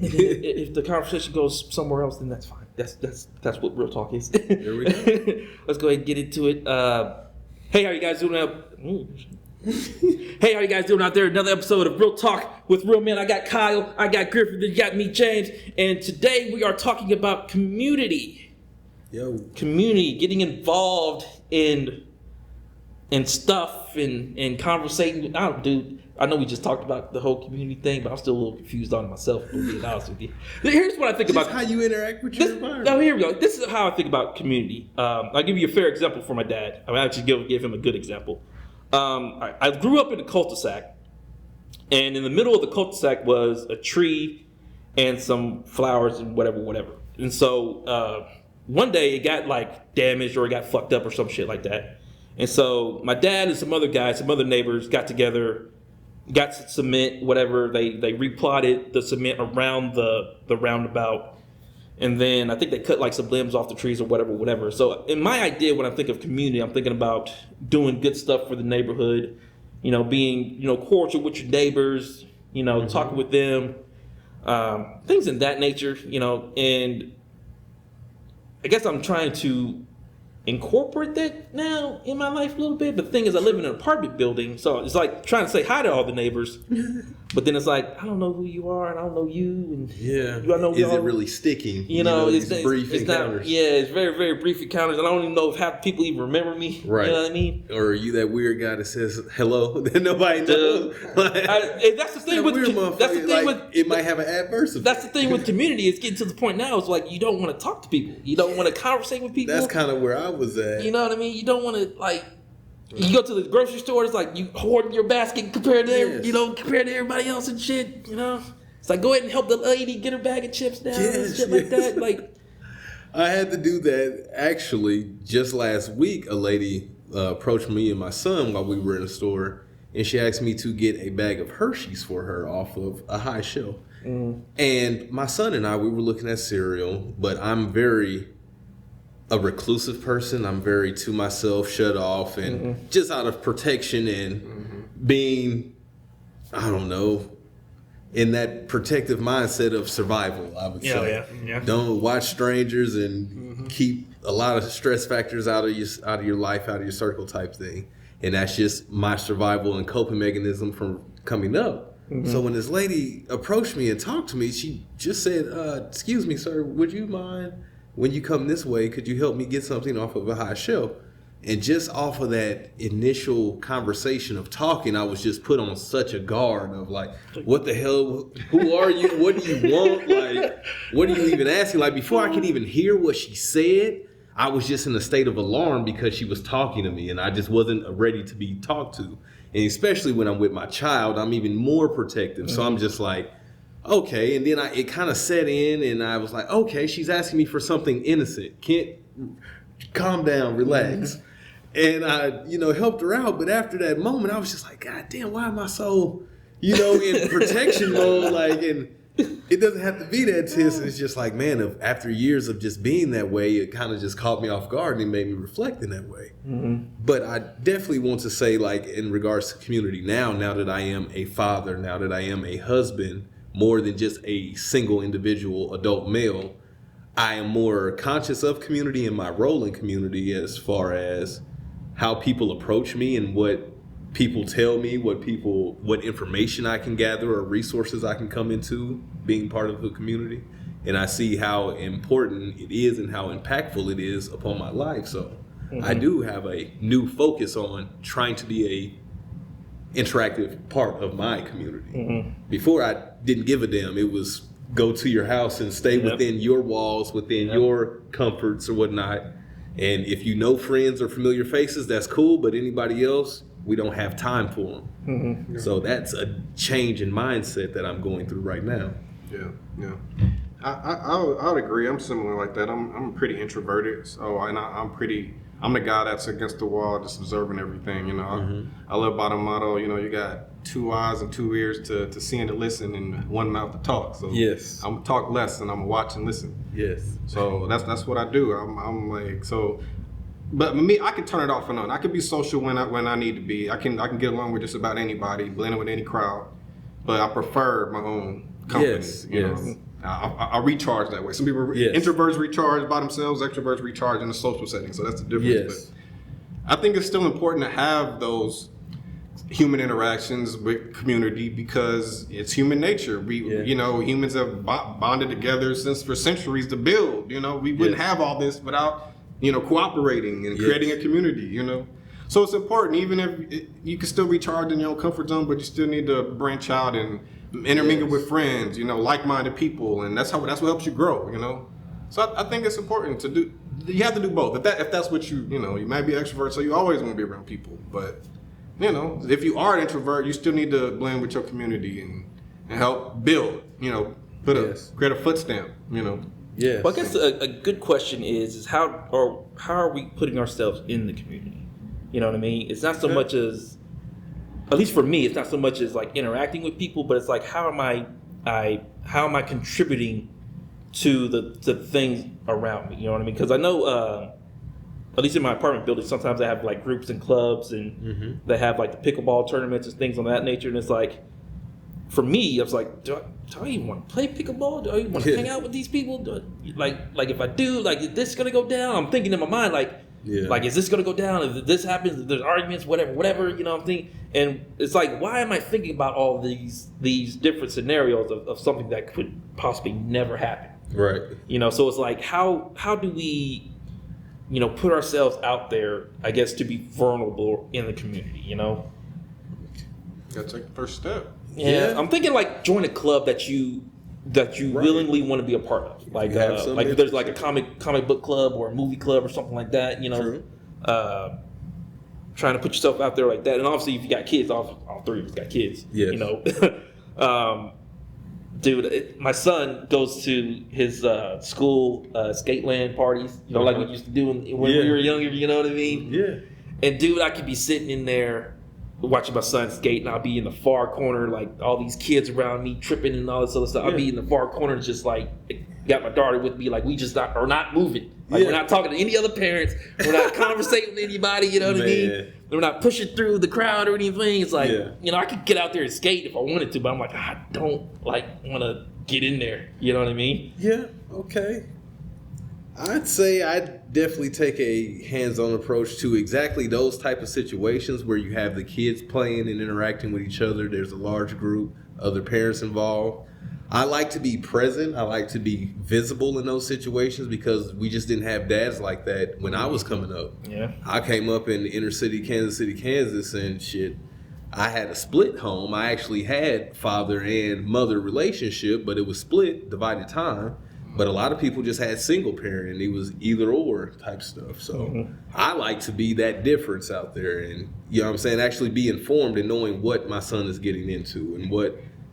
And then if the conversation goes somewhere else, then that's fine. That's what real talk is. There we go. Let's go ahead and get into it. Hey, how you guys doing out? Hey, how you guys doing out there? Another episode of Real Talk with Real Men. I got Kyle, I got Griffin, you got me, James, and today we are talking about community. Community, getting involved in stuff and conversating. Dude, I know we just talked about the whole community thing, but I'm still a little confused on it myself, to be honest with you. Here's what I think about how you interact with your environment. Oh, here we go. This is how I think about community. I'll give you a fair example for my dad. I'll actually give him a good example. I grew up in a cul-de-sac, and in the middle of the cul-de-sac was a tree and some flowers and whatever. And so one day it got like damaged or it got fucked up or some shit like that. And so my dad and some other guys, some other neighbors got together, got some cement, whatever. They replotted the cement around the roundabout. And then I think they cut like some limbs off the trees or whatever. So in my idea, when I think of community, I'm thinking about doing good stuff for the neighborhood, being, cordial with your neighbors, talking with them, things in that nature, and I guess I'm trying to incorporate that now in my life a little bit. But the thing is, I live in an apartment building, so it's like trying to say hi to all the neighbors, but then it's like, I don't know who you are and I don't know you, and do I know is it really sticking? It's brief encounters. Not, it's very, very brief encounters. I don't even know if half people even remember me. Right. You know what I mean? Or are you that weird guy that says hello that nobody knows? That's the thing with it might have an adverse effect. That's the thing with community. It's getting to the point now. It's like you don't want to talk to people. You don't want to conversate with people. That's kind of where I was at. You know what I mean? You don't want to You go to the grocery store. It's like you hoarding your basket compared to compared to everybody else and shit. It's like go ahead and help the lady get her bag of chips down and shit like that. Like I had to do that actually just last week. A lady approached me and my son while we were in the store, and she asked me to get a bag of Hershey's for her off of a high shelf. And my son and I, we were looking at cereal, but I'm very a reclusive person. I'm very to myself, shut off, and just out of protection and being, I don't know, in that protective mindset of survival, I would say. Yeah. Don't watch strangers and keep a lot of stress factors out of your life, out of your circle type thing. And that's just my survival and coping mechanism from coming up. So when this lady approached me and talked to me, she just said, excuse me, sir, would you mind, when you come this way, could you help me get something off of a high shelf? And just off of that initial conversation of talking, I was just put on such a guard of like, what the hell? Who are you? What do you want? Like, what are you even asking? Like, before I could even hear what she said, I was just in a state of alarm because she was talking to me and I just wasn't ready to be talked to. And especially when I'm with my child, I'm even more protective. So I'm just like, okay. And then it kind of set in and I was like, okay, she's asking me for something innocent. Can't calm down, relax. And I, helped her out. But after that moment, I was just like, God damn, why am I so, in protection mode? Like, and it doesn't have to be that tense. It's just like, man, after years of just being that way, it kind of just caught me off guard and it made me reflect in that way. But I definitely want to say, like, in regards to community now that I am a father, now that I am a husband, more than just a single individual adult male, I am more conscious of community and my role in community as far as how people approach me and what people tell me, what information I can gather or resources I can come into being part of the community. And I see how important it is and how impactful it is upon my life. So I do have a new focus on trying to be a interactive part of my community. Before I didn't give a damn. It was go to your house and stay within your walls, within your comforts or whatnot. And if you know friends or familiar faces, that's cool. But anybody else, we don't have time for them. So that's a change in mindset that I'm going through right now. Yeah. I would agree. I'm similar like that. I'm pretty introverted. So I'm the guy that's against the wall, just observing everything. I live by the motto. You got 2 eyes and 2 ears to see and to listen, and 1 mouth to talk. So yes, I'm gonna talk less and I'm gonna watch and listen. Yes. So that's what I do. I'm like so. But me, I can turn it off and on. I can be social when I need to be. I can get along with just about anybody, blend in with any crowd. But I prefer my own company. Yes. I recharge that way. Some people, Yes. introverts recharge by themselves, extroverts recharge in a social setting. So that's the difference. Yes. But I think it's still important to have those human interactions with community because it's human nature. Humans have bonded together for centuries to build. We wouldn't have all this without, cooperating and creating a community. So it's important, even if you can still recharge in your own comfort zone, but you still need to branch out and intermingle with friends, like-minded people, and that's what helps you grow. So I think it's important to do. You have to do both. If that's what you might be extrovert, so you always want to be around people, but. If you are an introvert, you still need to blend with your community and help build, create a foot stamp, Yes. Well, I guess a good question is how are we putting ourselves in the community? You know what I mean? It's not so much as, at least for me, it's not so much as like interacting with people, but it's like how am I contributing to the things around me? You know what I mean? Because I know. At least in my apartment building, sometimes I have like groups and clubs, and they have like the pickleball tournaments and things of that nature. And it's like, for me, I was like, do I even want to play pickleball? Do I even want to hang out with these people? Like if I do, like, is this gonna go down? I'm thinking in my mind, like, is this gonna go down? If this happens, if there's arguments, whatever, I'm thinking. And it's like, why am I thinking about all these different scenarios of something that could possibly never happen? Right. So it's like, how do we put ourselves out there, I guess, to be vulnerable in the community, Gotta take the first step. Yeah. I'm thinking like join a club that you willingly want to be a part of. Like if there's like a comic book club or a movie club or something like that, True. Trying to put yourself out there like that. And obviously if you got kids, all three of us got kids. Yes. Dude, my son goes to his school skateland parties, like we used to do when we were younger, you know what I mean? Yeah. And dude, I could be sitting in there watching my son skate, and I'll be in the far corner, like all these kids around me tripping and all this other stuff. I'll be in the far corner, just like got my daughter with me, like we just are not moving. Like we're not talking to any other parents. We're not conversating with anybody. You know what I mean? We're not pushing through the crowd or anything. It's like I could get out there and skate if I wanted to, but I'm like, I don't want to get in there. You know what I mean? Yeah. Okay. I'd say I'd definitely take a hands-on approach to exactly those type of situations where you have the kids playing and interacting with each other. There's a large group, other parents involved. I like to be present. I like to be visible in those situations because we just didn't have dads like that when I was coming up. Yeah. I came up in inner city, Kansas City, Kansas, and shit. I had a split home. I actually had father and mother relationship, but it was split, divided time. But a lot of people just had single parent, and it was either or type stuff. So I like to be that difference out there, and actually be informed and knowing what my son is getting into and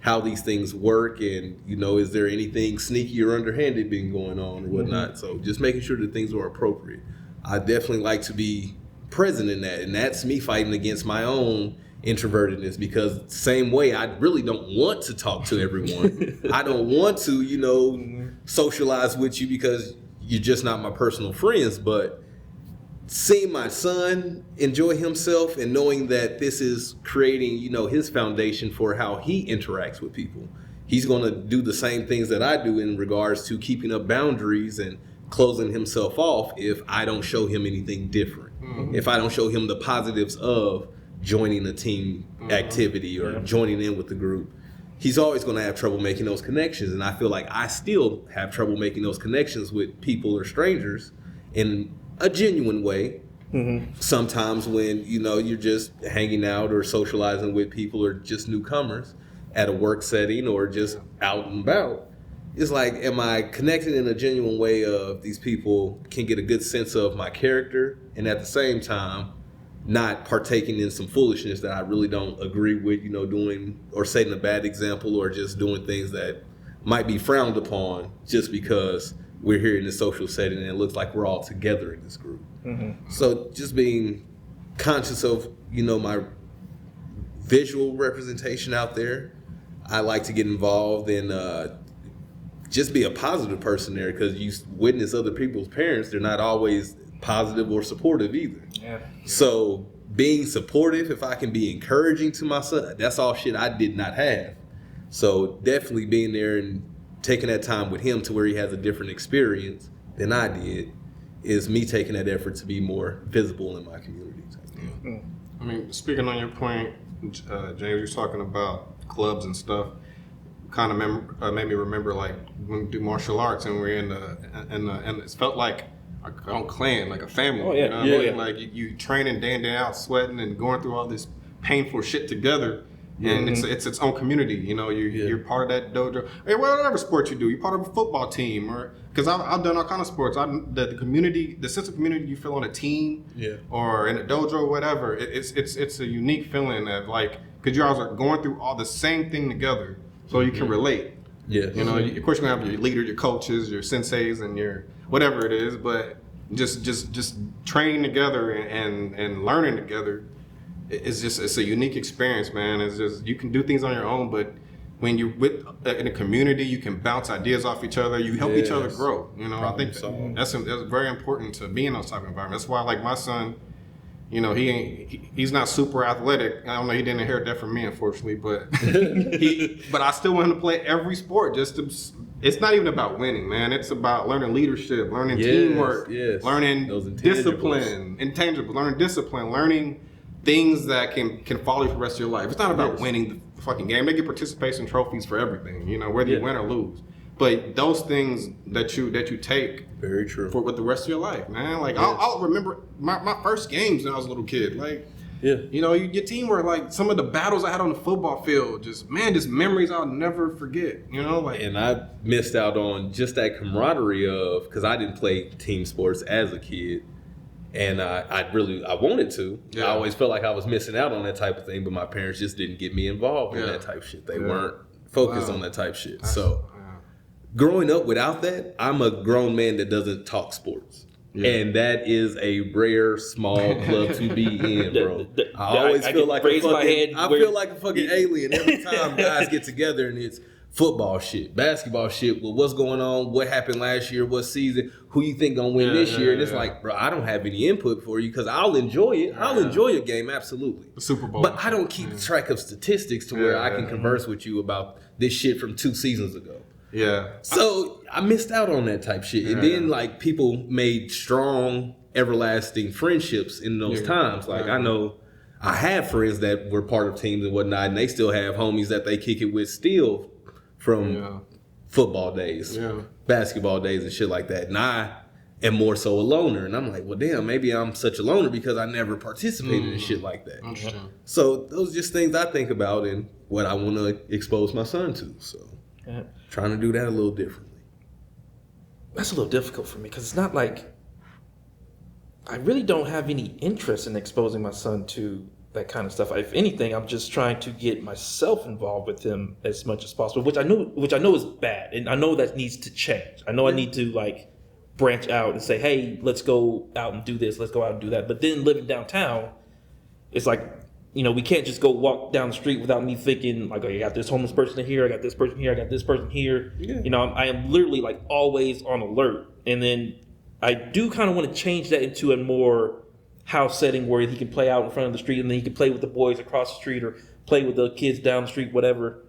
how these things work, and is there anything sneaky or underhanded being going on or whatnot. So just making sure that things are appropriate. I definitely like to be present in that, and that's me fighting against my own introvertedness, because same way I really don't want to talk to everyone. I don't want to socialize with you because you're just not my personal friends. But seeing my son enjoy himself and knowing that this is creating his foundation for how he interacts with people, he's going to do the same things that I do in regards to keeping up boundaries and closing himself off if I don't show him anything different. If I don't show him the positives of joining a team activity or joining in with the group, he's always going to have trouble making those connections. And I feel like I still have trouble making those connections with people or strangers in a genuine way. Sometimes when you're just hanging out or socializing with people or just newcomers at a work setting or just out and about, it's like, am I connecting in a genuine way of these people can get a good sense of my character, and at the same time not partaking in some foolishness that I really don't agree with, doing or setting a bad example or just doing things that might be frowned upon just because we're here in this social setting and it looks like we're all together in this group. So just being conscious of, my visual representation out there. I like to get involved and just be a positive person there, because you witness other people's parents. They're not always positive or supportive either. So being supportive, if I can be encouraging to my son, that's all shit I did not have. So definitely being there and taking that time with him to where he has a different experience than I did is me taking that effort to be more visible in my community. I mean, speaking on your point, James, you're talking about clubs and stuff. Kind of made me remember like when we do martial arts and we're and it felt like a clan, like a family. Oh, yeah. You know what Yeah, I mean? yeah. Like you training day in day out, sweating and going through all this painful shit together. And it's its own community, you know. You're part of that dojo. Hey, whatever sport you do, you're part of a football team, or because I've done all kind of sports. The community, the sense of community you feel on a team, or in a dojo, or whatever. It's a unique feeling of like because you guys are going through all the same thing together, so you can relate. Yeah, You know, of course you're gonna have your leader, your coaches, your senseis, and your whatever it is, but just training together and learning together. It's a unique experience, man. It's just you can do things on your own, but when you're in a community, you can bounce ideas off each other. You help each other grow. You know, I think that's very important to be in those type of environments. That's why, like my son, you know, he's not super athletic. I don't know, he didn't inherit that from me, unfortunately, but but I still want him to play every sport. It's not even about winning, man. It's about learning leadership, learning teamwork, learning those intangibles, learning discipline, learning things that can follow you for the rest of your life. It's not about winning the fucking game. They get participation trophies for everything, you know, whether you win or lose. But those things that you take very true for with the rest of your life, man. Like I'll remember my first games when I was a little kid. Like you know, your teamwork, like some of the battles I had on the football field, just memories I'll never forget. You know, like and I missed out on just that camaraderie of because I didn't play team sports as a kid. And I wanted to. I always felt like I was missing out on that type of thing, but my parents just didn't get me involved in that type of shit. They weren't focused on that type of shit. So growing up without that, I'm a grown man that doesn't talk sports. And that is a rare, small club to be in, bro. I always feel like I feel like a fucking alien every time guys get together and it's football shit, basketball shit. Well, what's going on? What happened last year? What season? Who you think gonna win this year? And it's like, bro, I don't have any input for you because I'll enjoy it. I'll enjoy a game, absolutely. The Super Bowl. But I don't keep track of statistics to where I can converse with you about this shit from 2 seasons ago. Yeah. So I missed out on that type shit. And then like people made strong, everlasting friendships in those times. Like I know I have friends that were part of teams and whatnot, and they still have homies that they kick it with still from football days, basketball days and shit like that. And I am more so a loner. And I'm like, well, damn, maybe I'm such a loner because I never participated in shit like that. So those are just things I think about and what I want to expose my son to. So trying to do that a little differently. That's a little difficult for me because it's not like I really don't have any interest in exposing my son to that kind of stuff. If anything, I'm just trying to get myself involved with him as much as possible, which I know is bad, and I know that needs to change. I know I need to like branch out and say, hey, let's go out and do this, let's go out and do that. But then living downtown, it's like, you know, we can't just go walk down the street without me thinking like, oh, I got this homeless person here, I got this person here, I got this person here. You know, I am literally like always on alert. And then I do kind of want to change that into a more house setting where he can play out in front of the street and then he can play with the boys across the street or play with the kids down the street, whatever.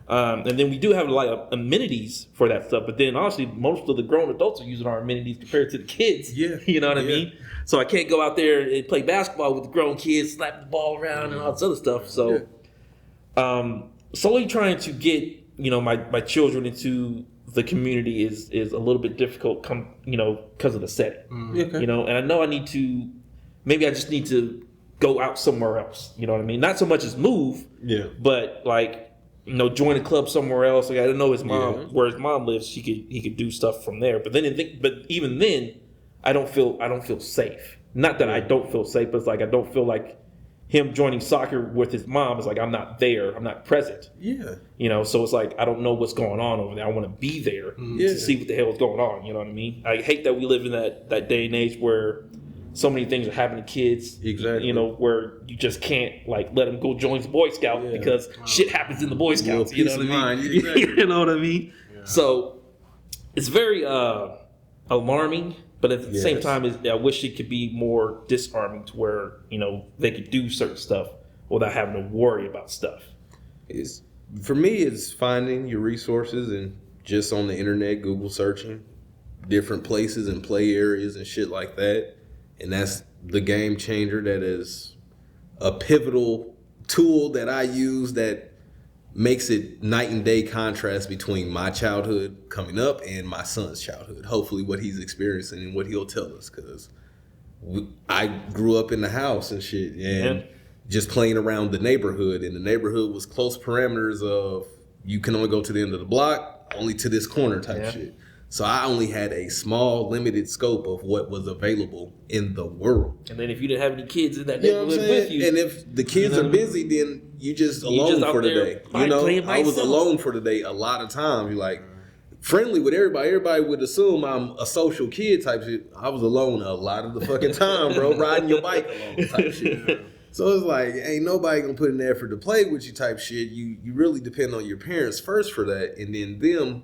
And then we do have a lot of amenities for that stuff. But then honestly, most of the grown adults are using our amenities compared to the kids. You know what I mean? So I can't go out there and play basketball with the grown kids, slap the ball around and all this other stuff. So slowly trying to get, you know, my children into the community is a little bit difficult, you know, because of the setting. You know, and I know I need to, maybe I just need to go out somewhere else. You know what I mean? Not so much as move, but like, you know, join a club somewhere else. Like I don't know his mom, where his mom lives. He could do stuff from there. But even then, I don't feel safe. Not that I don't feel safe, but it's like I don't feel like him joining soccer with his mom is like I'm not there. I'm not present. You know, so it's like I don't know what's going on over there. I want to be there to see what the hell is going on. You know what I mean? I hate that we live in that day and age where so many things are happening to kids. You know, where you just can't like let them go join the Boy Scout because shit happens in the Boy Scouts. You know what I mean? You know what I mean? So it's very alarming, but at the same time, I wish it could be more disarming to where, you know, they could do certain stuff without having to worry about stuff. For me, it's finding your resources and just on the internet, Google searching different places and play areas and shit like that. And that's the game changer. That is a pivotal tool that I use that makes it night and day contrast between my childhood coming up and my son's childhood. Hopefully what he's experiencing and what he'll tell us, because I grew up in the house and shit and just playing around the neighborhood, and the neighborhood was close parameters of you can only go to the end of the block, only to this corner type shit. So I only had a small, limited scope of what was available in the world. And then if you didn't have any kids in that You know what I'm neighborhood with saying? you, And if the kids are busy, then you just alone just out for the there day. playing I was myself. alone for the day a lot of times. You're like friendly with everybody. Everybody would assume I'm a social kid type shit. I was alone a lot of the fucking time, bro, riding your bike alone type shit. So it's like, ain't nobody gonna put in the effort to play with you type shit. You really depend on your parents first for that, and then them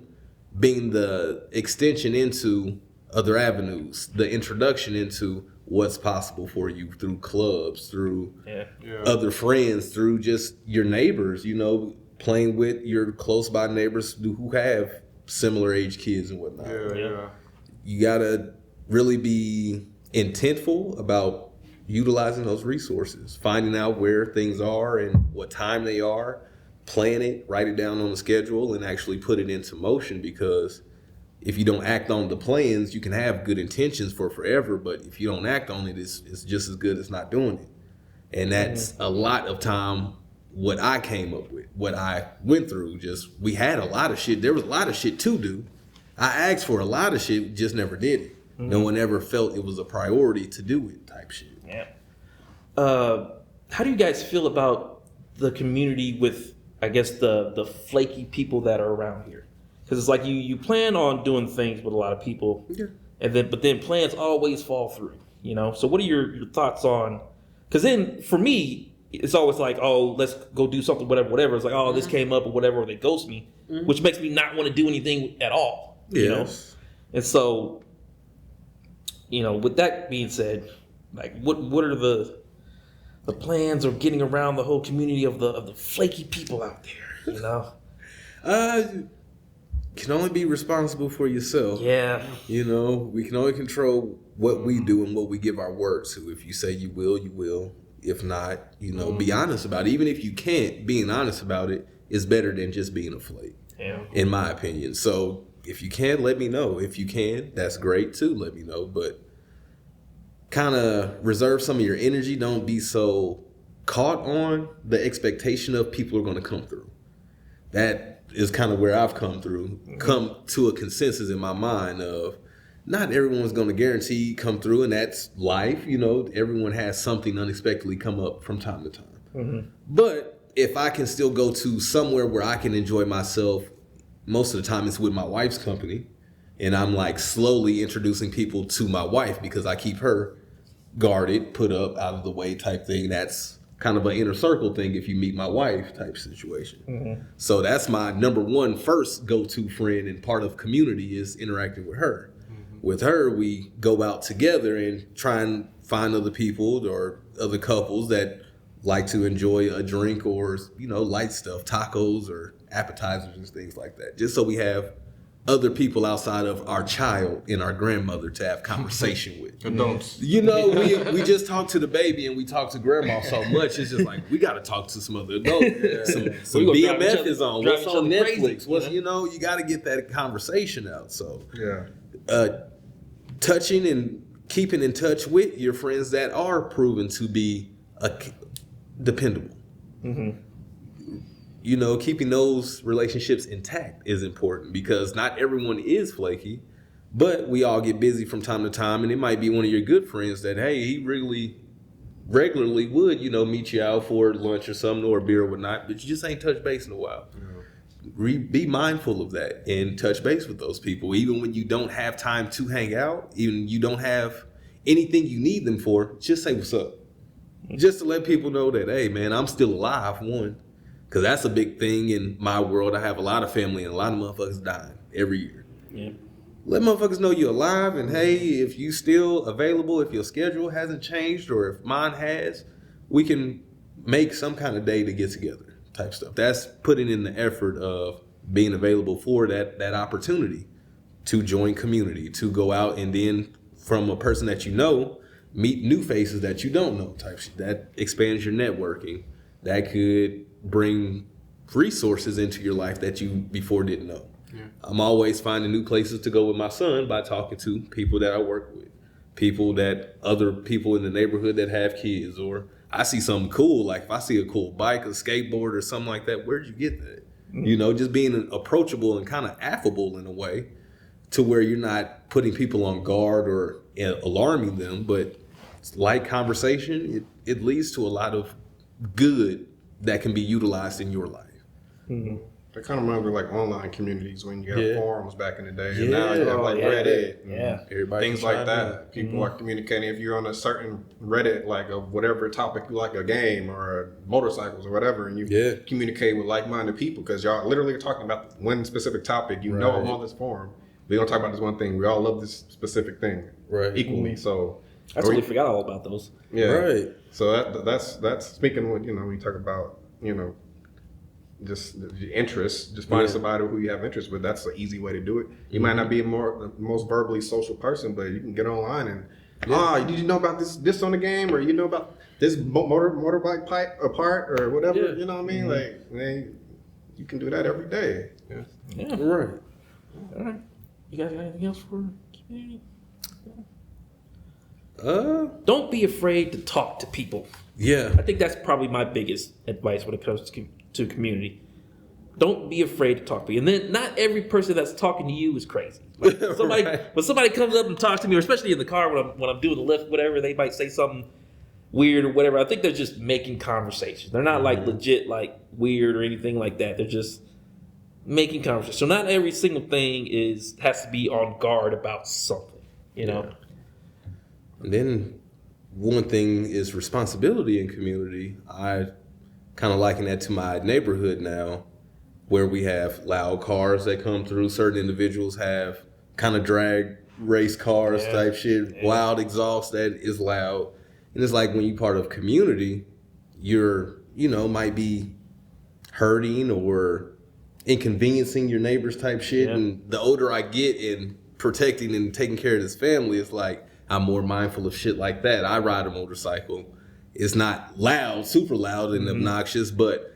being the extension into other avenues, the introduction into what's possible for you through clubs, through other friends, through just your neighbors, playing with your close by neighbors who have similar age kids and whatnot. You gotta really be intentful about utilizing those resources, finding out where things are and what time they are, plan it, write it down on the schedule, and actually put it into motion. Because if you don't act on the plans, you can have good intentions for forever, but if you don't act on it, it's just as good as not doing it. And that's a lot of time what I came up with, what I went through. Just, we had a lot of shit. There was a lot of shit to do. I asked for a lot of shit, just never did it. No one ever felt it was a priority to do it type shit. Yeah. How do you guys feel about the community with, I guess, the flaky people that are around here? Because it's like you plan on doing things with a lot of people, but then plans always fall through. So what are your thoughts on? Because then for me, it's always like, oh, let's go do something, whatever. It's like, oh, this came up or whatever, or they ghost me, which makes me not want to do anything at all. You know, and so, with that being said, like, what are the plans of getting around the whole community of the flaky people out there? Can only be responsible for yourself. Yeah. We can only control what we do and what we give our word to. If you say you will, you will. If not, be honest about it. Even if you can't, being honest about it is better than just being a flake, in my opinion. So if you can, let me know. If you can, that's great too. Let me know. But kind of reserve some of your energy. Don't be so caught on the expectation of people are going to come through. That is kind of where I've come to a consensus in my mind of not everyone's going to guarantee come through, and that's life. Everyone has something unexpectedly come up from time to time. But if I can still go to somewhere where I can enjoy myself, most of the time it's with my wife's company, and I'm like slowly introducing people to my wife because I keep her guarded, put up, out of the way type thing. That's kind of an inner circle thing if you meet my wife type situation. So that's my number one first go-to friend, and part of community is interacting with her. With her, we go out together and try and find other people or other couples that like to enjoy a drink or, light stuff, tacos or appetizers and things like that. Just so we have other people outside of our child and our grandmother to have conversation with. Adults. We just talk to the baby and we talk to grandma so much. It's just like, we got to talk to some other adults. Some BMF is on. What's on Netflix? What's, you got to get that conversation out. So touching and keeping in touch with your friends that are proven to be dependable. Keeping those relationships intact is important, because not everyone is flaky, but we all get busy from time to time, and it might be one of your good friends that, hey, he really regularly would, meet you out for lunch or something, or a beer or whatnot, but you just ain't touched base in a while. Be mindful of that and touch base with those people, even when you don't have time to hang out, even you don't have anything you need them for. Just say what's up, just to let people know that, hey man, I'm still alive. One, because that's a big thing in my world. I have a lot of family and a lot of motherfuckers dying every year. Let motherfuckers know you're alive, and hey, if you still available, if your schedule hasn't changed or if mine has, we can make some kind of day to get together type stuff. That's putting in the effort of being available for that opportunity to join community, to go out and then from a person that you know, meet new faces that you don't know type shit. That expands your networking. That could bring resources into your life that you before didn't know. Yeah. I'm always finding new places to go with my son by talking to people that I work with, other people in the neighborhood that have kids, or I see something cool, like if I see a cool bike, a skateboard, or something like that, where'd you get that? You know, just being approachable and kind of affable in a way to where you're not putting people on guard or alarming them, but light conversation, it leads to a lot of good that can be utilized in your life. Mm-hmm. That kind of reminds me of like online communities when you have forums back in the day, and now you have like Reddit, everybody things like that. People are communicating. If you're on a certain Reddit, like of whatever topic you like, a game or motorcycles or whatever, and you communicate with like-minded people because y'all literally are talking about one specific topic. You know, I'm on this forum. We're gonna talk about this one thing. We all love this specific thing equally. So I totally forgot all about those. Yeah, right. So that's speaking with when you talk about just interests, just finding somebody who you have interest with. That's an easy way to do it. You might not be the most verbally social person, but you can get online and did you know about this on the game, or you know about this motorbike part or whatever? You know what I mean? Like, man, you can do that every day. Yeah. Right. All right. You guys got anything else for community? Don't be afraid to talk to people. Yeah. I think that's probably my biggest advice when it comes to community. Don't be afraid to talk to people. And then not every person that's talking to you is crazy. Like when somebody comes up and talks to me, or especially in the car when I'm doing the lift, whatever, they might say something weird or whatever. I think they're just making conversations. They're not like legit like weird or anything like that. They're just making conversation. So not every single thing has to be on guard about something, you know. And then one thing is responsibility in community. I kind of liken that to my neighborhood now, where we have loud cars that come through. Certain individuals have kind of drag race cars type shit, loud exhaust that is loud. And it's like when you're part of community, you're, might be hurting or inconveniencing your neighbors type shit. And the older I get in protecting and taking care of this family, it's like I'm more mindful of shit like that. I ride a motorcycle. It's not loud, super loud and obnoxious, but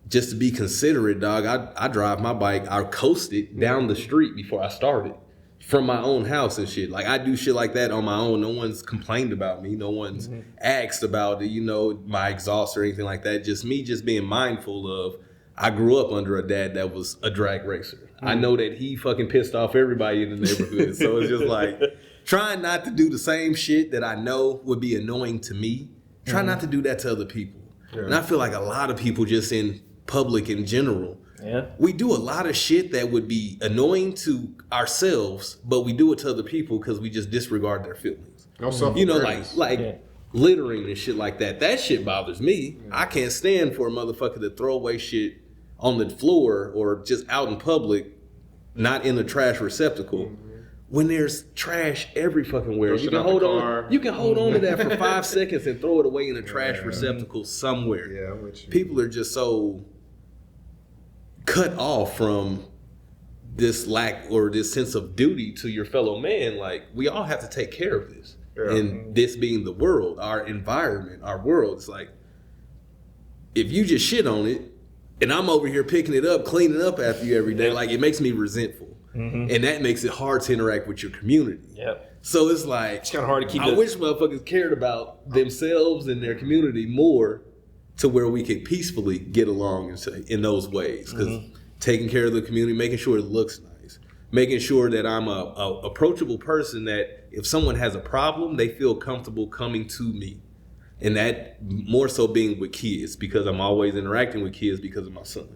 just to be considerate, dog, I drive my bike, I coast it down the street before I start it from my own house and shit. Like, I do shit like that on my own. No one's complained about me. No one's asked about it, my exhaust or anything like that. Just me just being mindful of, I grew up under a dad that was a drag racer. I know that he fucking pissed off everybody in the neighborhood. So it's just like trying not to do the same shit that I know would be annoying to me. Try not to do that to other people. Yeah. And I feel like a lot of people just in public in general, we do a lot of shit that would be annoying to ourselves, but we do it to other people because we just disregard their feelings. Like littering and shit like that. That shit bothers me. Yeah. I can't stand for a motherfucker to throw away shit on the floor or just out in public, not in a trash receptacle. When there's trash every fucking where. You can hold on to that for 5 seconds and throw it away in a trash receptacle somewhere. Yeah, I'm with you. People are just so cut off from this lack or this sense of duty to your fellow man. Like, we all have to take care of this. Yeah. And this being the world, our environment, our world, it's like, if you just shit on it and I'm over here picking it up, cleaning up after you every day, like, it makes me resentful. And that makes it hard to interact with your community. Yep. So it's like, it's kind of hard to keep. I wish motherfuckers cared about themselves and their community more, to where we could peacefully get along in those ways. Because taking care of the community, making sure it looks nice, making sure that I'm a approachable person, that if someone has a problem, they feel comfortable coming to me. And that more so being with kids, because I'm always interacting with kids because of my son.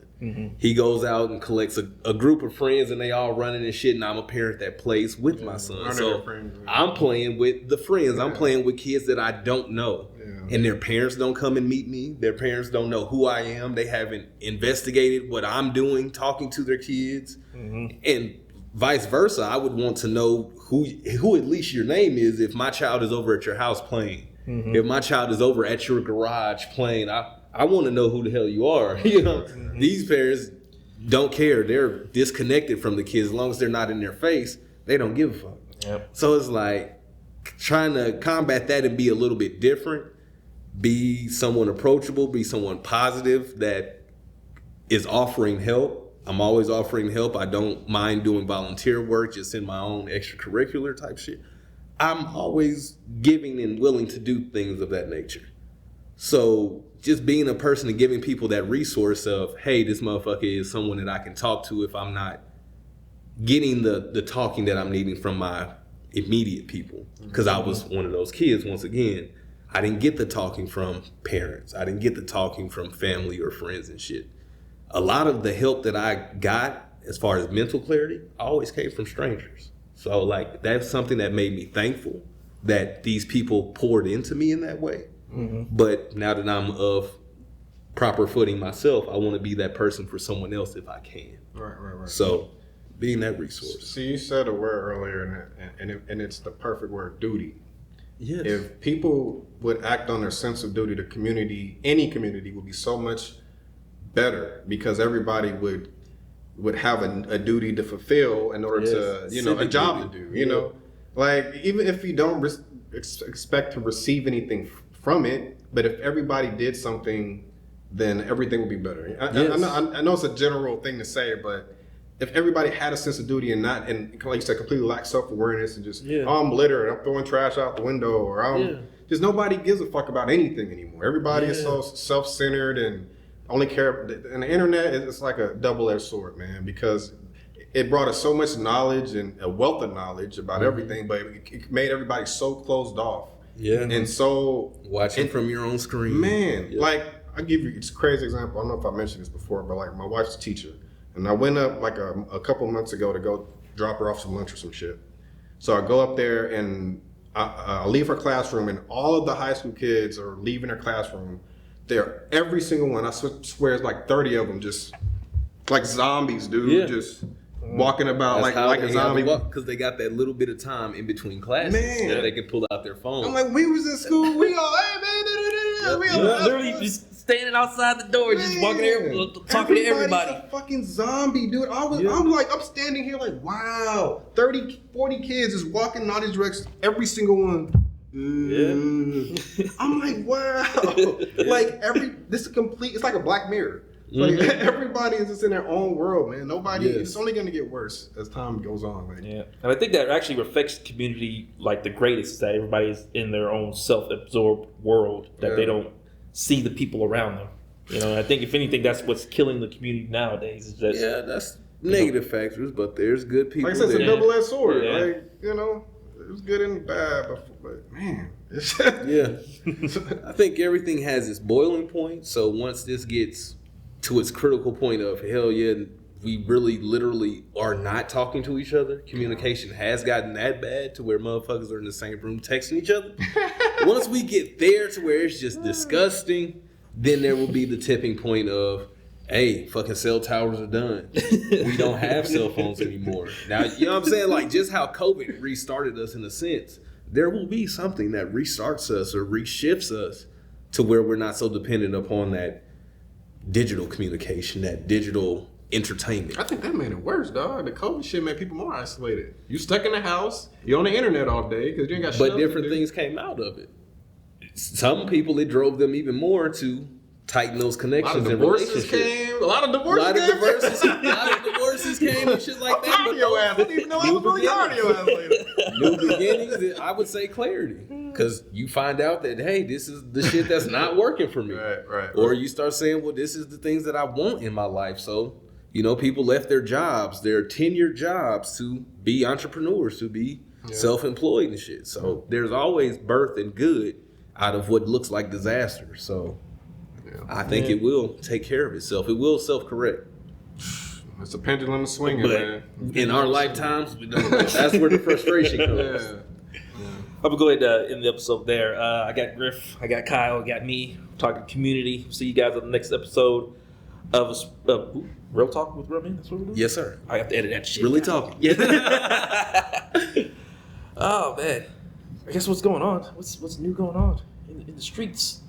He goes out and collects a group of friends and they all running and shit, and I'm a parent that plays with my son. So I'm playing with the friends. I'm playing with kids that I don't know. And their parents don't come and meet me. Their parents don't know who I am. They haven't investigated what I'm doing, talking to their kids. And vice versa, I would want to know who at least your name is if my child is over at your house playing. If my child is over at your garage playing, I want to know who the hell you are. These parents don't care. They're disconnected from the kids. As long as they're not in their face, they don't give a fuck. Yep. So it's like trying to combat that and be a little bit different, be someone approachable, be someone positive that is offering help. I'm always offering help. I don't mind doing volunteer work, just in my own extracurricular type shit. I'm always giving and willing to do things of that nature. So just being a person and giving people that resource of, hey, this motherfucker is someone that I can talk to if I'm not getting the talking that I'm needing from my immediate people. Because I was one of those kids, once again, I didn't get the talking from parents. I didn't get the talking from family or friends and shit. A lot of the help that I got as far as mental clarity always came from strangers. So like that's something that made me thankful that these people poured into me in that way. Mm-hmm. But now that I'm of proper footing myself, I want to be that person for someone else if I can. Right. So being that resource. See, you said a word earlier, and it's the perfect word, duty. Yes. If people would act on their sense of duty, the community, any community, would be so much better because everybody would have a duty to fulfill in order to, a job to do. You know, like even if you don't expect to receive anything from it, but if everybody did something, then everything would be better. I know it's a general thing to say, but if everybody had a sense of duty and not, and like you said, completely lack self-awareness and just, I'm littering, I'm throwing trash out the window, or just nobody gives a fuck about anything anymore. Everybody is so self-centered and only care. And the internet is like a double-edged sword, man, because it brought us so much knowledge and a wealth of knowledge about everything, but it made everybody so closed off. Yeah. And so watching from your own screen. Man, like I'll give you it's a crazy example. I don't know if I mentioned this before, but like my wife's a teacher. And I went up like a couple months ago to go drop her off some lunch or some shit. So I go up there and I leave her classroom, and all of the high school kids are leaving her classroom. They're every single one. I swear it's like 30 of them, just like zombies, dude. Just walking about like a zombie. Because they got that little bit of time in between classes that they can pull out their phone. I'm like, we was in school. We all, hey man, we all literally just standing outside the door, just walking there, talking to everybody. A fucking zombie, dude. I'm standing here like, wow, 30, 40 kids just walking in all these directions, every single one. I'm like, wow. Like this is complete, it's like a Black Mirror. Like everybody is just in their own world, man. Nobody, it's only going to get worse as time goes on. Like. Yeah. And I think that actually affects the community like the greatest, that everybody's in their own self-absorbed world, that they don't see the people around them. You know, I think if anything, that's what's killing the community nowadays. Is that, that's negative factors, but there's good people. Like I said, it's a double-edged sword. Yeah. Like, you know, it was good and bad, but man. I think everything has its boiling point. So once this gets to its critical point of hell yeah, we really literally are not talking to each other. Communication has gotten that bad to where motherfuckers are in the same room texting each other. Once we get there to where it's just disgusting, then there will be the tipping point of, hey, fucking cell towers are done. We don't have cell phones anymore. Now, you know what I'm saying? Like just how COVID restarted us in a sense, there will be something that restarts us or reshifts us to where we're not so dependent upon that digital communication, that digital entertainment. I think that made it worse, dog. The COVID shit made people more isolated. You stuck in the house, you on the internet all day because you ain't got shit. But different things came out of it. Some people, it drove them even more to tighten those connections and relationships. A lot of divorces came and shit like that. But your ass. I didn't even know I was really hard on your ass later. New beginnings, I would say clarity. Because you find out that, hey, this is the shit that's not working for me. Right. Or you start saying, well, this is the things that I want in my life. So, you know, people left their jobs, their tenured jobs, to be entrepreneurs, to be self-employed and shit. So there's always birth and good out of what looks like disaster. So I think it will take care of itself. It will self-correct. It's a pendulum swinging, man. In our lifetimes, that's where the frustration comes. I'm going to go ahead and end the episode there. I got Griff, I got Kyle, I got me, talking community. See you guys on the next episode of Real Talk with Real Men. That's what we're doing? Yes, sir. I have to edit that shit. Really talking. Yeah. Oh, man. I guess what's going on? What's new going on in the streets?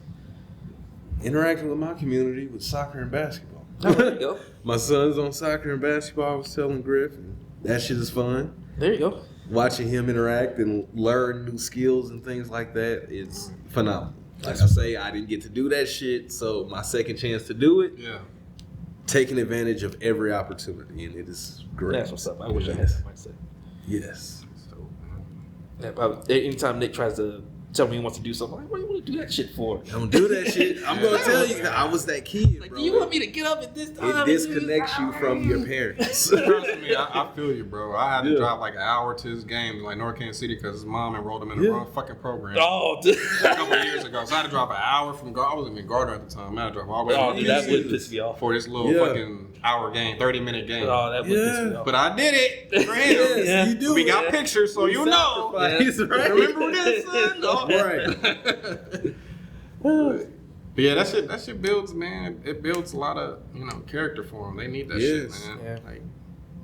Interacting with my community with soccer and basketball. Oh, there you go. My son's on soccer and basketball. I was telling Griff, and that shit is fun. There you go. Watching him interact and learn new skills and things like that is phenomenal. Like I say, I didn't get to do that shit, so my second chance to do it, Yeah. taking advantage of every opportunity, and it is great. That's what's up. I wish I had that mindset. Yes. So, man. Yeah, but anytime Nick tries to tell me he wants to do something, I'm like, what do you want to do that shit for? Don't do that shit. I'm gonna tell you, I was that kid, Like, bro. do you want me to get up at this time? It disconnects you from your parents. Trust me, I feel you, bro. I had to Yeah. drive like an hour to his game in like North Kansas City because his mom enrolled him in the Yeah. wrong fucking program. Oh, dude. A couple of years ago. So I had to drive an hour from I wasn't even Gardner at the time. I had to drive all the way Oh, to dude, that DC would piss me off. for this little Yeah. fucking hour game, 30-minute game. Oh, that would piss me Yeah. off. But I did it for him. Yes, Yeah. you do. We got it. pictures, so you know. Sacrifice, right? Remember this, son? Oh. Right. But yeah, that shit builds, man. It builds a lot of character for them. They need that Yes. shit, man. Yeah. Like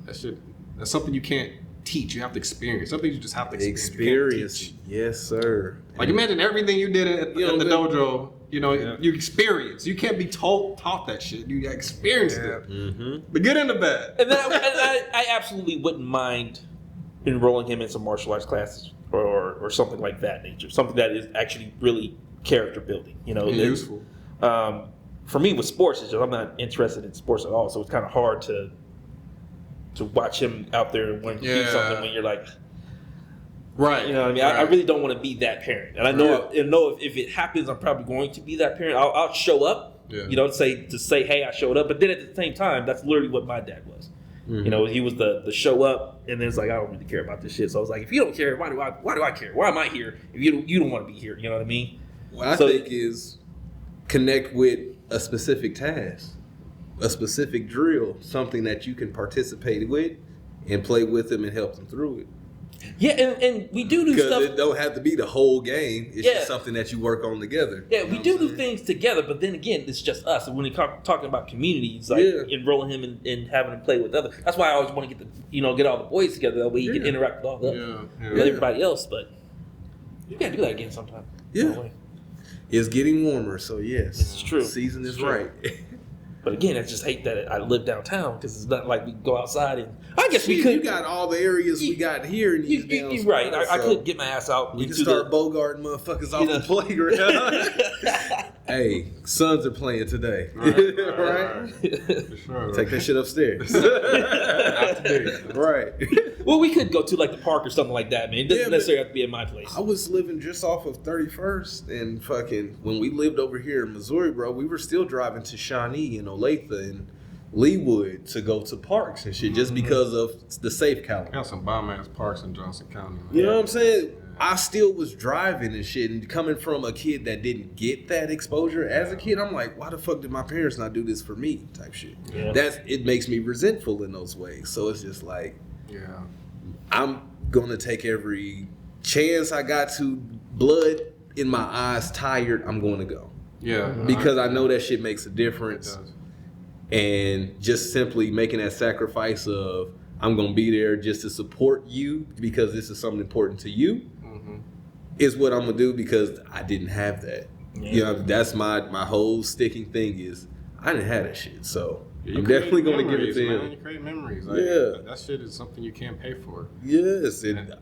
that's something you can't teach. You have to experience. Something you just have to experience. You can't Experience. teach. Yes, sir. Like imagine everything you did at You know, the the- dojo. Yeah. You experience. You can't be taught that shit. You experienced it. Mm-hmm. The good and the bad. And then I absolutely wouldn't mind enrolling him in some martial arts classes or something like that nature. Something that is actually really character building. And It's- useful. For me, with sports, it's just I'm not interested in sports at all, so it's kind of hard to watch him out there and want to do Yeah. something when you're like, Right. you know what I mean? I really don't want to be that parent, and I know if it happens, I'm probably going to be that parent. I'll show up, Yeah. to say, hey, I showed up, but then at the same time, that's literally what my dad was. Mm-hmm. He was the show up, and then it's like I don't really care about this shit. So I was like, if you don't care, why do I care? Why am I here if you don't want to be here? You know what I mean? What I So- think is connect with a specific task, a specific drill, something that you can participate with and play with them and help them through it. Yeah, and we do Because stuff. it don't have to be the whole game. It's Yeah. just something that you work on together. Yeah, You we know do what I'm do saying? things together, but then again, it's just us. And when you're talking about communities, like Yeah. enrolling him and having him play with others, that's why I always want to get all the boys together. That way he can Yeah. interact with all the Yeah. with everybody else. But you gotta do that again sometime. Yeah. No way. It's getting warmer, so yes. This is true. Season is It's true. right. But again, I just hate that I live downtown because it's not like we can go outside and I guess we Shit, could. You got all the areas we got here in these damn you're right. I spots, could get my ass out. We can into start bogarting motherfuckers off the playground. Hey, Suns are playing today. Right? For sure. Take that shit upstairs. Not today. Right. Well, we could go to like the park or something like that, man. It doesn't Yeah, but- necessarily have to be at my place. I was living just off of 31st, and fucking when we lived over here in Missouri, bro, we were still driving to Shawnee and Olathe and Leawood to go to parks and shit just because of the safe calendar. Got some bomb ass parks in Johnson County. Man. You know what I'm saying? I still was driving and shit, and coming from a kid that didn't get that exposure as a kid, I'm like, why the fuck did my parents not do this for me? Type shit. Yeah. It makes me resentful in those ways. So it's just like, Yeah. I'm gonna take every chance I got to, blood in my eyes, tired, I'm going to go. Yeah. Because I know that shit makes a It difference. does. And just simply making that sacrifice of, I'm going to be there just to support you because this is something important to you, Mhm. is what I'm going to do because I didn't have that. Yeah. You know, that's my whole sticking thing is, I didn't have that shit. So You I'm create definitely going to give it memories, to man. him. You create memories. Like, Yeah. That shit is something you can't pay for. Yes, and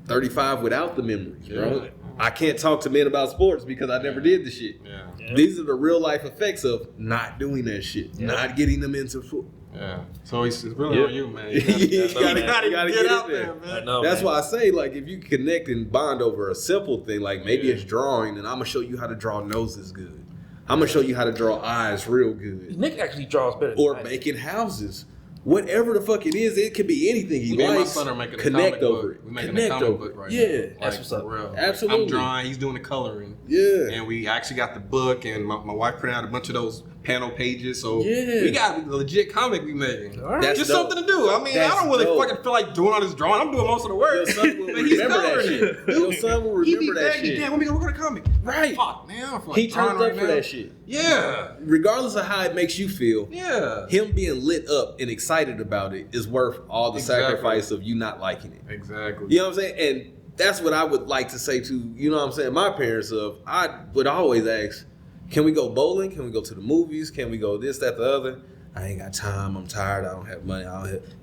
35 without the memories, bro. Yeah. I can't talk to men about sports because I never did the shit. Yeah. Yeah. These are the real life effects of not doing that shit, Yeah. not getting them into football. Yeah. So it's really Yeah. on you, man. You gotta gotta get get out in there. there, man. I know. That's man. why I say, like, if you connect and bond over a simple thing, like maybe Yeah. it's drawing, and I'm gonna show you how to draw noses good. I'm gonna show you how to draw eyes real good, Nick actually draws better. or than I do. making houses. Whatever the fuck it is, it could be anything he Me and my likes. son are making a Connect comic over book. it. We're making Connect a comic over book it. right Yeah, now. that's what's up. For real. Absolutely. I'm drawing. He's doing the coloring. Yeah. And we actually got the book, and my wife printed out a bunch of those panel pages. So Yeah. we got a legit comic we making. All right. That's Just dope. something to do. I mean, That's I don't really dope. fucking feel like doing all this drawing. I'm doing most of the work. Your son will But he's remember that coloring shit. it. Your son will He be remember that begging, shit. "Damn, when we gonna work on a comic?" Right. Fuck, man. I feel like He turned drawing up right for now. that shit. Yeah. Regardless of how it makes you feel, Yeah. him being lit up and excited about it is worth all the Exactly. sacrifice of you not liking it. Exactly. You know what I'm saying? And that's what I would like to say to, you know what I'm saying, my parents of, I would always ask, can we go bowling? Can we go to the movies? Can we go this, that, the other? I ain't got time. I'm tired. I don't have money.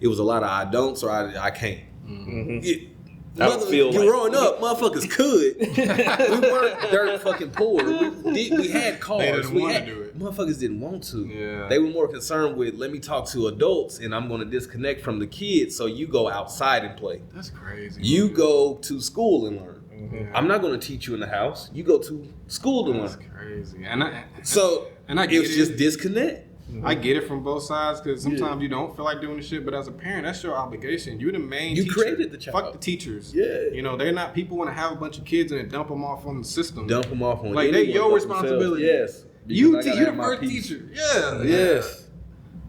It was a lot of I don'ts or I can't. Mm-hmm. I don't feel like growing up, motherfuckers could. We weren't dirt fucking poor. We had cars. They didn't want to do it. Motherfuckers didn't want to. Yeah. They were more concerned with let me talk to adults and I'm going to disconnect from the kids. So you go outside and play. That's crazy. You go to school and learn. Yeah. I'm not going to teach you in the house. You go to school to That's learn. crazy. I get it was it. just disconnect. I get it from both sides because sometimes you don't feel like doing the shit, but as a parent, that's your obligation. You're the main You teacher. created the child. Fuck the teachers. Yeah. You know, they're not, people want to have a bunch of kids and then dump them off on the system. Dump them off on Like, they're anyone your but responsibility. themselves. Yes. You Because I gotta you're have the my first peace. teacher. Yeah. Yes.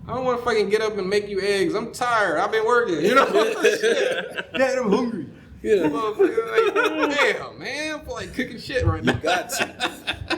I don't want to fucking get up and make you eggs. I'm tired. I've been working. You know? Shit. Dad, I'm hungry. Yeah. Motherfucker, like, damn, man. I feel like cooking shit right now. You got to.